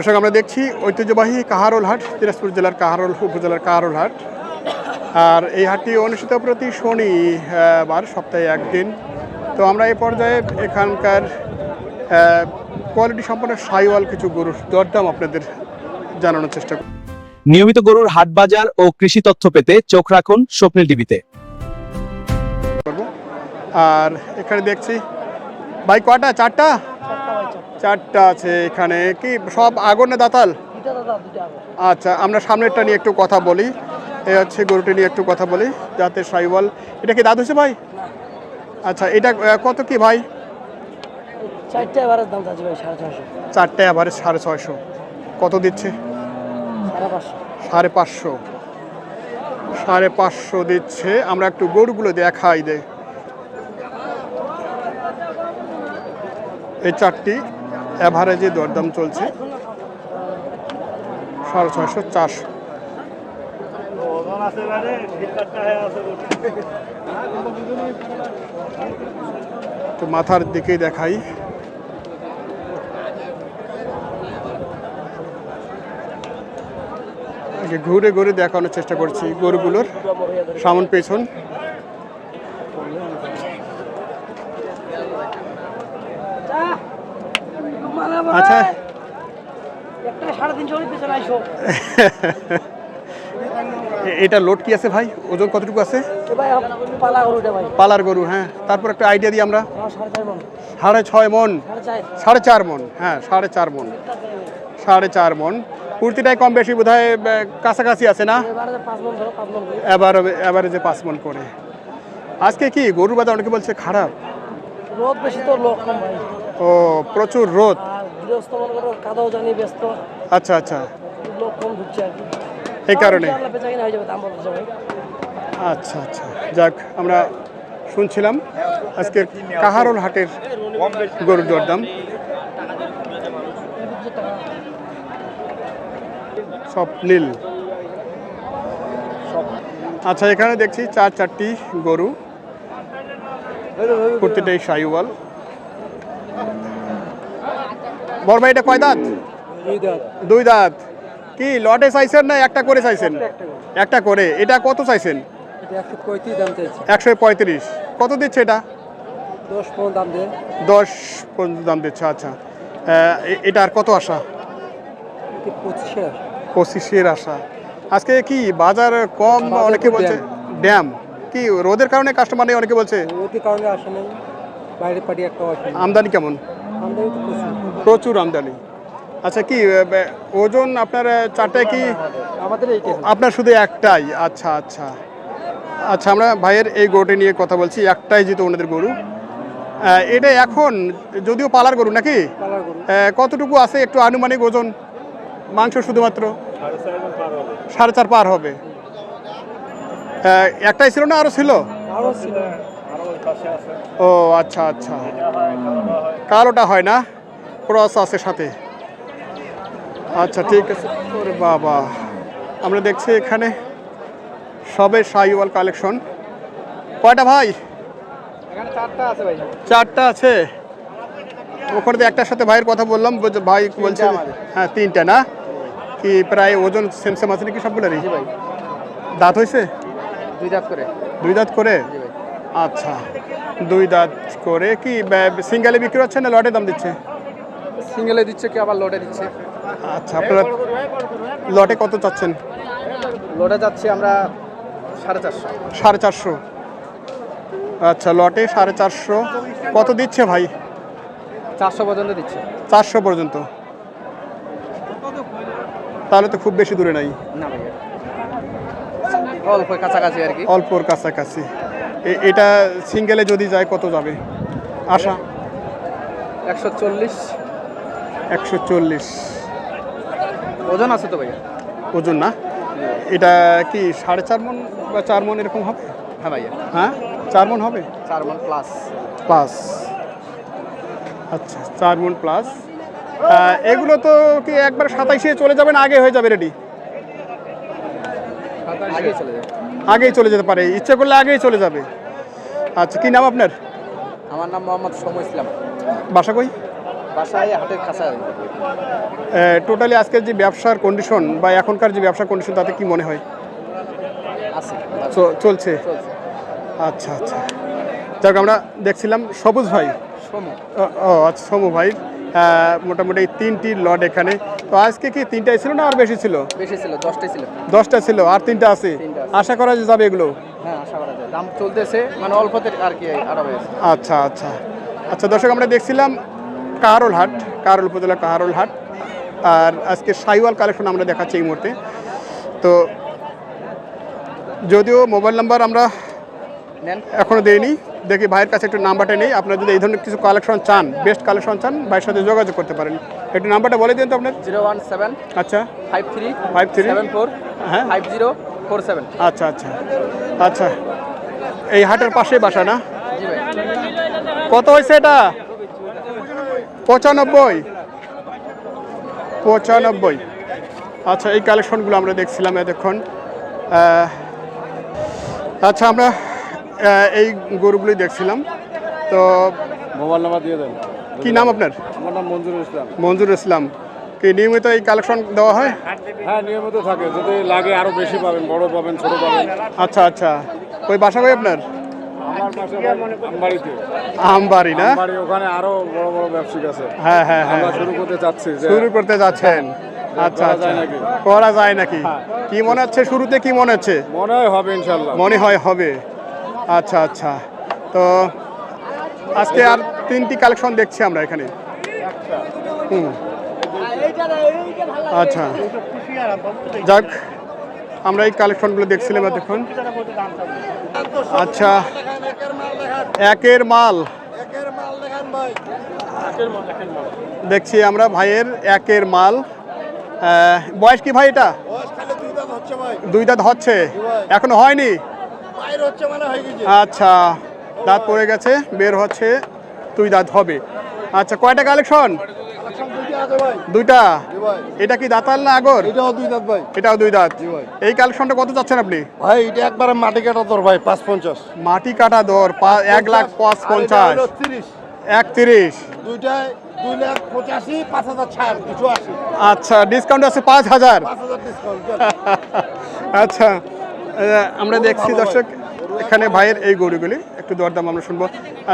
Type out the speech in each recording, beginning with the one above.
দর্শক আমরা দেখছি ঐতিহ্যবাহী কাহারোল হাট, দিনাজপুর জেলার কাহারোল উপজেলার কাহারোল হাট। আর এই হাটটি অনুষ্ঠিত প্রতি শনিবার সপ্তাহে একদিন। তো আমরা এই পর্যায়ে এখানকার কোয়ালিটি সম্পন্ন সাইওয়াল কিছু গরুর দরদাম আপনাদের জানানোর চেষ্টা করব। নিয়মিত গরুর হাট বাজার ও কৃষি তথ্য পেতে চোখ রাখুন স্বপ্নের টিভিতে। আর এখানে দেখছি ভাই কয়টা? চারটা আছে এখানে। কি সব আগর না দাতাল? আচ্ছা, আমরা সামনেরটা নিয়ে একটু কথা বলি। এই হচ্ছে গরুটি নিয়ে একটু কথা বলি, যাতে সাইওয়াল। এটা কি দাঁত হয়েছে ভাই? আচ্ছা, এটা কত কি ভাই? চারটে এভারেজ দাম চাচ্ছি ভাই 650। চারটে এভারেজ 650। কত দিচ্ছে? 550। 550 দিচ্ছে। আমরা একটু গরুগুলো দেখাই দে। এই চারটি এভারেজে দরদাম চলছে 650, 400। তো মাথার দিকে দেখাই। ঘুরে ঘুরে দেখানোর চেষ্টা করছি গরুগুলোর সামন পেছন। আচ্ছা, এটা লোড কি আছে ভাই? ওজন কতটুকু আছে? পালার গরু, হ্যাঁ। তারপর একটা আইডিয়া দিই আমরা। 6.5 মন, 4.5 মন। হ্যাঁ, 4.5 মন, 4.5 মন। প্রতিটাই কম বেশি বোধ হয় কাছাকাছি আছে না? এভারেজে 5 মন করে। আজকে কি গরুর বাজার অনেকে বলছে খারাপ? রোদ বেশি তো, লোক কম ভাই। ও, প্রচুর রোদ। গৃহস্থ মনে করো কাদাও জানি ব্যস্ত। আচ্ছা আচ্ছা, লোক কম ঢুকছে আর কি, এই কারণে। বেচা কিনা হয়ে যাবে, দাম বলতে ভাই। আচ্ছা আচ্ছা, যাক, আমরা শুনছিলাম আজকের কাহারোল হাটের গরুর দরদাম। সব নীল। আচ্ছা, এখানে দেখছি চারটি গরু, প্রতিটাই সাইওয়াল। বড় ভাই, এটা কয় দাঁত? দুই দাঁত। কি লটে চাইছেন না একটা করে চাইছেন? একটা করে। এটা কত চাইছেন? 135। কত দিচ্ছে এটা? 10 পর্যন্ত দাম দিচ্ছে। আচ্ছা, এটা আর কত আশা? 25-এর আশা। আজকে কি বাজার কম? অনেকে বলছে ড্যাম। কি রোদের কারণে কাস্টমার নেই? অনেকে বলছে আমদানি কেমন? প্রচুর আমদানি। আচ্ছা, কি ওজন আপনার চারটায় কি? আপনার শুধু একটাই? আচ্ছা আচ্ছা আচ্ছা, আমরা ভাইয়ের এই গরুটি নিয়ে কথা বলছি। একটাই যেহেতু ওনাদের গরু। এটা এখন যদিও পালার গরু নাকি, কতটুকু আছে একটু আনুমানিক ওজন? মাংস শুধুমাত্র 4.5 পার হবে। একটাই ছিল না আরো ছিল? ও আচ্ছা আচ্ছা, কালোটা হয় না, ক্রস আছে সাথে। আচ্ছা, ঠিক আছে। ওরে বাবা, আমরা দেখছি এখানে সবে সাইওয়াল কালেকশন। কয়টা ভাই? চারটা আছে। ওখানে তো একটার সাথে ভাইয়ের কথা বললাম, ভাই বলছে হ্যাঁ 3টা না? কি প্রায় ওজন সেম সেম আছে নাকি সবগুলোরই? দাঁত হয়েছে? 2 দাঁত করে। 2 দাঁত করে? আচ্ছা, 2 দাঁত করে। কি সিঙ্গেলে বিক্রি হচ্ছে না লটে দাম দিচ্ছে? সিঙ্গেলে দিচ্ছে, কি আবার লোডে দিচ্ছে। আচ্ছা, আপনারা লটে কত চাচ্ছেন? লোডে যাচ্ছি আমরা 450। 450। আচ্ছা, লটে 450। কত দিচ্ছে ভাই? 400 পর্যন্ত দিচ্ছে। 400 পর্যন্ত? তাহলে তো খুব বেশি দূরে নাই। না ভাইয়া, অল্প কাছাকাছি আর কি। অল্পর কাছাকাছি। এটা সিঙ্গেলে যদি যায় কত যাবে আশা? 140। 140 ওজন আছে তো ভাইয়া? ওজন না, এটা কি 4.5 মন বা 4 মন এরকম হবে? হ্যাঁ ভাইয়া। হ্যাঁ, 4 মন হবে। 4 মন প্লাস। আচ্ছা, 4 মন প্লাস। এগুলো তো কি একবার 27-এ চলে যাবেন, আগে হয়ে যাবে রেডি? আগেই চলে যেতে পারে, ইচ্ছে করলে আগেই চলে যাবে। আচ্ছা, কি নাম আপনার? আমার নাম মোহাম্মদ সমু ইসলাম। বাসা কই? বাসায় হাটের কাছাকাছি। টোটালি আজকের যে ব্যবসার কন্ডিশন বা এখনকার যে ব্যবসার কন্ডিশন তাতে কি মনে হয় আছে চলছে? আচ্ছা আচ্ছা, যাক আমরা দেখছিলাম সবুজ ভাই, সমু ও আচ্ছা সমু ভাই, মোটামুটি 3টি লট এখানে। তো আজকে কি 3টাই ছিল না আর বেশি ছিল? বেশি ছিল, 10টাই ছিল। 10টা ছিল আর 3টা আছে, 3টা আছে। আশা করা যাবে এগুলো? হ্যাঁ, আশা করা যায়। দাম চলতেছে মানে অল্পতে আর কি আরো হয়েছে। আচ্ছা আচ্ছা আচ্ছা, দর্শক আমরা দেখছিলাম কাহারোল হাট, কাহারোল উপজেলা কাহারোল হাট, আর আজকে সাইওয়াল কালেকশন আমরা দেখাচ্ছি এই মুহূর্তে। তো যদিও মোবাইল নাম্বার আমরা নেন। এখনও দেইনি, দেখি ভাইয়ের কাছে একটু নাম্বারটা নেই। আপনারা যদি এই ধরনের কিছু কালেকশন চান, বেস্ট কালেকশন চান, ভাইয়ের সাথে যোগাযোগ করতে পারেন। একটু নাম্বারটা বলে দিন তো আপনার। 017 আচ্ছা 53 53 74 হ্যাঁ 5047। আচ্ছা আচ্ছা আচ্ছা, এই হাটের পাশেই বাসা না? জি ভাই। কত হয়েছে এটা? 95 95। আচ্ছা, এই কালেকশনগুলো আমরা দেখছিলাম এতক্ষণ। আচ্ছা, আমরা এই গরুগুলোই দেখছিলাম। তো মোবাইল নাম্বার দিয়ে দেন। কি নাম আপনার? আমার নাম মঞ্জুরুল ইসলাম। মঞ্জুর ইসলাম। কি নিয়মিত এই কালেকশন দেওয়া হয়? হ্যাঁ, নিয়মিত থাকে। যদি লাগে আরো বেশি পাবেন, বড় পাবেন, ছোট পাবেন। আচ্ছা আচ্ছা, ওই বাসা কই আপনার? আমার পাশে আমবাড়িতে। আমবাড়ি না? আমবাড়ি, ওখানে আরো বড় বড় ব্যবসায়িক আছে। হ্যাঁ হ্যাঁ হ্যাঁ, আমরা শুরু করতে চাচ্ছি যে শুরু করতে যাচ্ছেন। আচ্ছা করা আচ্ছা, যায় নাকি? করা যায় নাকি? হ্যাঁ। কি মনে হচ্ছে শুরুতে, কি মনে হচ্ছে? মনে হয় হবে ইনশাল্লাহ। মনে হয় হবে। আচ্ছা আচ্ছা, তো আজকে আর 3টি কালেকশন দেখছি আমরা এখানে। হুম, আচ্ছা, যাক আমরা এই কালেকশনগুলো দেখছিলাম এতক্ষণ। আচ্ছা, একের মাল দেখছি আমরা ভাইয়ের, একের মাল। বয়স কি ভাই এটা? 2 দাঁত হচ্ছে, এখনো হয়নি? আচ্ছা, দাঁত পড়ে গেছে, বের হচ্ছে, 2 দাঁত হবে। আচ্ছা, কয়টা কালেকশন? 2টা। এটা কি দাঁতাল না আগর? এটাও 2 দাঁত ভাই। এটাও 2 দাঁত। জি ভাই। এই কালেকশনটা কত চাচ্ছেন আপনি? ভাই এটা একবারে মাটি কাটা তোর ভাই 550। মাটি কাটা দর 1,50,000। 30। 31। দুইটায় 2,85,000, 5,000 ছাড়, 280। আচ্ছা, ডিসকাউন্ট আছে 5,000। 5,000 ডিসকাউন্ট। আচ্ছা, আমরা দেখছি দর্শক এখানে ভাইয়ের এই গরুগুলি, একটু দরদাম আমরা শুনবো।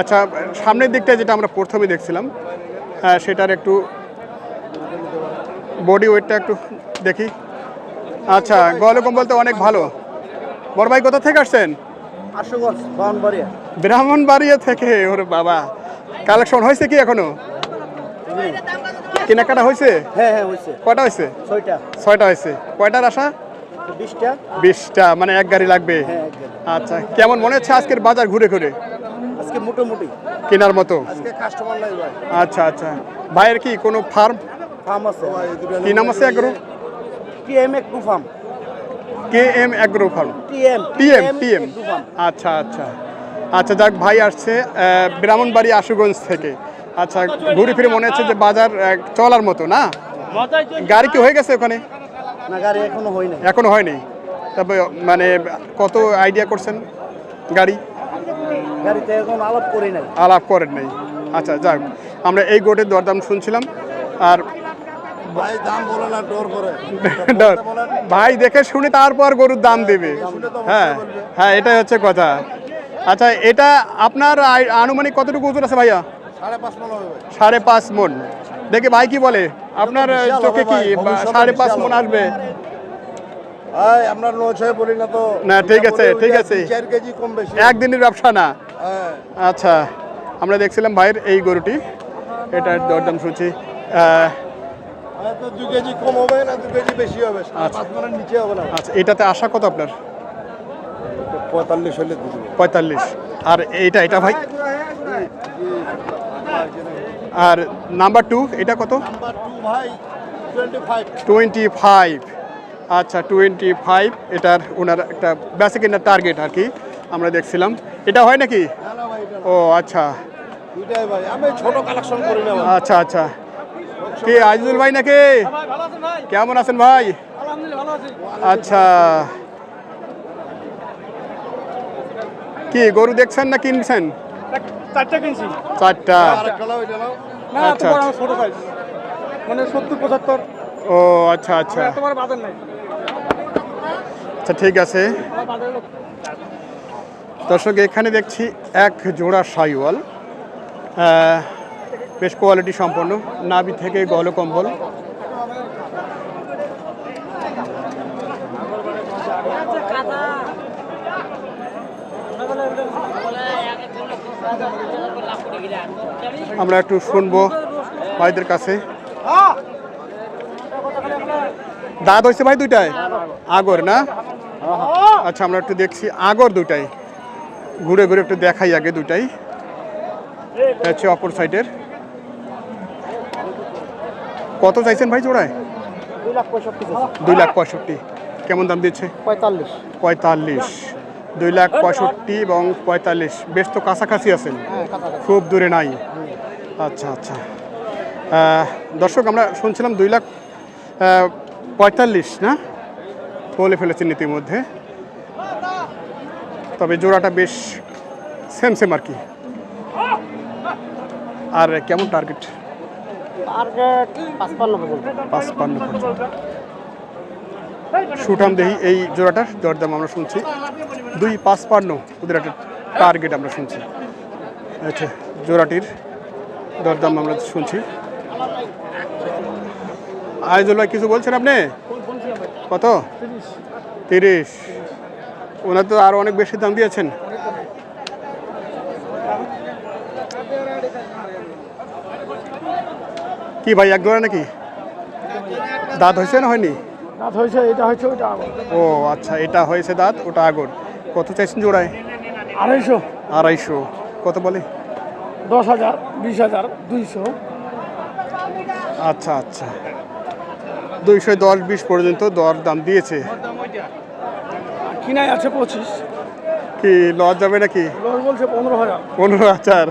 আচ্ছা, সামনের দিকটা যেটা আমরা প্রথমে দেখছিলাম, সেটার একটু বডি ওয়েটটা একটু দেখি। আচ্ছা, গল কম্বল তো অনেক ভালো। বড় ভাই কোথা থেকে আসছেন? 800 বাউনবাড়িয়া। ব্রাহ্মণবাড়িয়া থেকে। ওরে বাবা, কালেকশন হয়েছে কি এখনো? কেনাকাটা হয়েছে? হ্যাঁ হ্যাঁ হইছে। কয়টা হয়েছে? 6টা। 6টা হয়েছে। কয়টার আশা? 20টা। 20টা, মানে এক গাড়ি লাগবে। হ্যাঁ একদম। আচ্ছা, কেমন মনে হচ্ছে আজকের বাজার ঘুরে ঘুরে? আজকে মোটামুটি। কেনার মতো? আজকে কাস্টমার নাই ভাই। আচ্ছা আচ্ছা, ভাইয়ের কি কোনো ফার্ম? ফার্ম আছে। কি নাম আছে এগ্রো? টিএম একটু farm. KM agro farm. TM TM. আচ্ছা আচ্ছা আচ্ছা, যাক ভাই আসছে ব্রাহ্মণবাড়ি আশুগঞ্জ থেকে। আচ্ছা, ঘুরে ফিরে মনে হচ্ছে যে বাজার চলার মতো না? গাড়ি কি হয়ে গেছে ওখানে? না, গাড়ি এখনো হয় নাই। এখনো হয়নি। তবে মানে কত আইডিয়া করছেন গাড়ি? গাড়িতে এখন আলাপ করি নাই। আলাপ করেন নাই। আচ্ছা, যাক আমরা এই গোটের দরদাম শুনছিলাম। আর ভাই দাম বলে না, ডর করে। ভাই দেখে শুনে তারপর গরুর দাম দেবে। হ্যাঁ হ্যাঁ, এটাই হচ্ছে কথা। আচ্ছা, এটা আপনার আনুমানিক কতটুকু ওজন আছে ভাইয়া? 5.5 মণ হবে ভাই। 5.5 মণ। দেখি ভাই কি বলে, আপনার বিশাল চোখে হবে কি ভাই, ভবিষ্যতে 5.5 বিশাল মণ হবে। আসবে? ভাই আমরা নয় বলি না তো। না, ঠিক আছে, ঠিক আছে। 4 কেজি কম বেশি। একদিনের ব্যবসা না। হ্যাঁ। আচ্ছা, আমরা দেখছিলাম ভাইয়ের এই গরুটি, এটার দরদাম শুনছি। হয়তো 2 কেজি কম হবে না, 2 কেজি বেশি হবে। 5 মণের নিচে হবে না। আচ্ছা, এটাতে আশা কত আপনার? 45 হলে দিবি। 45। আর এটা ভাই? আর নাম্বার 2 এটা কত? নাম্বার 2 ভাই 25। 25। আচ্ছা, 25। এটার ওনার একটা বেসিক ইনার টার্গেট আর কি আমরা দেখছিলাম। এটা হয় নাকি? না না ভাই এটা না। ও আচ্ছা দুইটাই ভাই, আমি ছোট কালেকশন করি না ভাই। আচ্ছা আচ্ছা, কি আজিজুল ভাই নাকি? কেমন আছেন ভাই? আচ্ছা, কি গরু দেখছেন না কিনছেন? 4টা। আরেকটা নাও, এটা নাও। আচ্ছা আচ্ছা। ছোট সাইজ মানে 70-75 ও আচ্ছা আচ্ছা তোমার বাজার নাই আচ্ছা ঠিক আছে। দর্শক এখানে দেখছি এক জোড়া শাইওয়াল, বেশ কোয়ালিটি সম্পন্ন, নাভি থেকে গলকম্বল। আমরা একটু শুনবো ভাইদের কাছে। দাঁত হয়েছে ভাই দুইটাই আগর না? আচ্ছা আমরা একটু দেখছি আগর দুটাই, ঘুরে ঘুরে একটু দেখাই আগে দুটাই। হচ্ছে অপর সাইডের। কত চাইছেন ভাই জোড়ায়? 2,65,000। কেমন দাম দিচ্ছে? 45। 2,65,000 এবং 45, বেশ তো কাছাকাছি আছেন, খুব দূরে নাই। আচ্ছা আচ্ছা। দর্শক আমরা শুনছিলাম 2,45,000 না, বলে ফেলেছেন ইতিমধ্যে। তবে জোড়াটা বেশ সেম সেম আর কি। আর কেমন টার্গেট? 55। সুঠাম দেহি এই জোড়াটার দরদাম আমরা শুনছি 2,55 ওদের একটা টার্গেট আমরা শুনছি। আচ্ছা জোড়াটির দরদাম আমরা শুনছি। আইজুল ভাই কিছু বলছেন আপনি? কত? 30। ওনার তো আরো অনেক বেশি দাম দিয়েছেন। কি ভাই এক জোড়া নাকি? দাঁত হয়েছে না হয়নি? দাঁত হয়েছে, এটা হয়েছে ওটা আগর। ও আচ্ছা, এটা হয়েছে দাঁত, ওটা আগর। কত চাইছেন জোড়ায়? 250। 250। কত বলে? 10,000, 20,000, 200। আচ্ছা আচ্ছা, 210-20 পর্যন্ত দর দাম দিয়েছে। কিনাই আছে 25। কি লস যাবে নাকি? লোক বলছে 15,000। 15,000।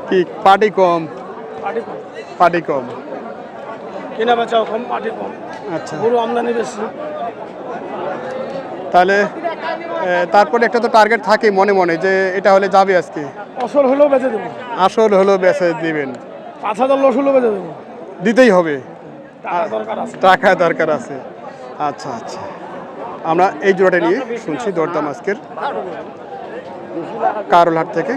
কি পার্টি কম? পাটি কম, পার্টি কম। কেনা বেচাও কম, পাটি কম। আচ্ছা গরু আমদানি বেশি। তাহলে তারপরে একটা তো টার্গেট থাকে মনে মনে যে এটা হলে যাবে আজকে। আসল হলেও বেচে দেবো, আসল হলো বেচে দিবেন, 5,000 লস হলেও বেচে দেবো। দিতেই হবে, টাকা দরকার আছে। টাকা দরকার আছে। আচ্ছা আচ্ছা, আমরা এই জোড়াটা নিয়ে শুনছি দরদাম আজকের কারোলহাট থেকে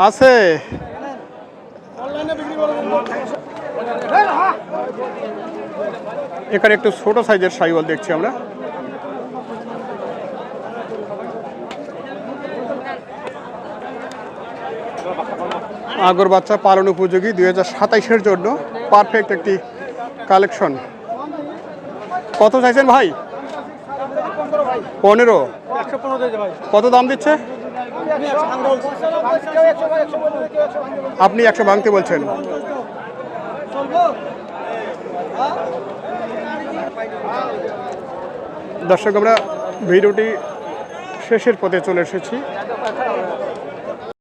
আছে। এখানে একটু ছোট সাইজের শাইওয়াল দেখছি আমরা। আগর বাচ্চা পালন উপযোগী 2027-এর জন্য পারফেক্ট একটি কালেকশন। কত চাইছেন ভাই? 15। কত দাম দিচ্ছে? আপনি 100 ভাঙতে বলছেন। দর্শক আমরা ভিডিওটি শেষের পথে চলে এসেছি।